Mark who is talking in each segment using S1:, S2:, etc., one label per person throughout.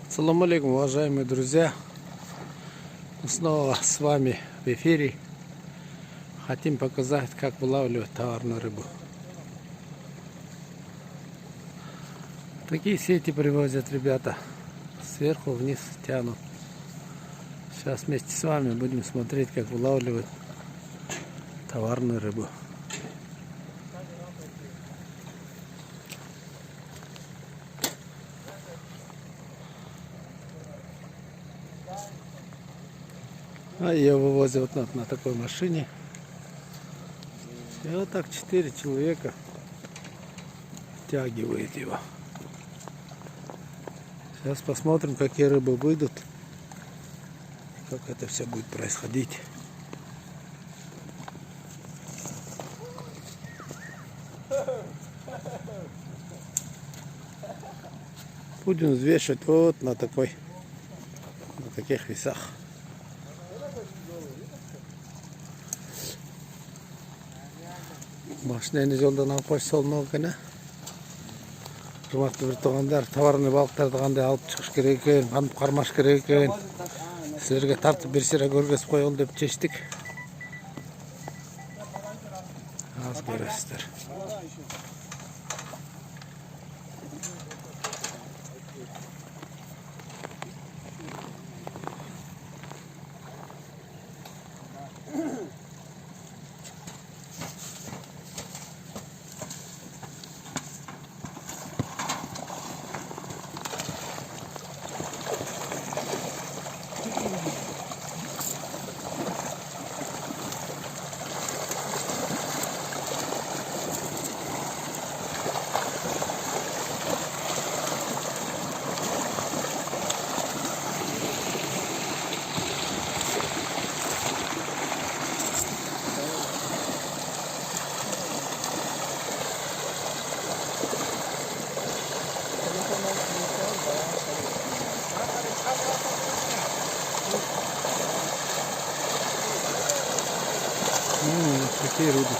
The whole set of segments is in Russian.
S1: Ассаламу алейкум, уважаемые друзья. Снова с вами в эфире. Хотим показать, как вылавливать товарную рыбу. Такие сети привозят ребята. Сверху вниз тянут. Сейчас вместе с вами будем смотреть, как вылавливать товарную рыбу. А ее вывозят вот на такой машине. И вот так 4 человека втягивают его. Сейчас посмотрим, какие рыбы выйдут. Как это все будет происходить. Будем взвешивать вот на таких весах. Машинаны жолдан алып қойып салмау екен. Жұмақты бір туғандар, товарный балықтарды қандай алып шығыш керек екен, қанып қармаш керек екен. Сіздерге тартып берсере көргізіп қойғыл деп шештік. Аз көресіздер. Какие рыбы.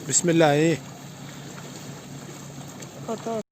S1: Бисмилля.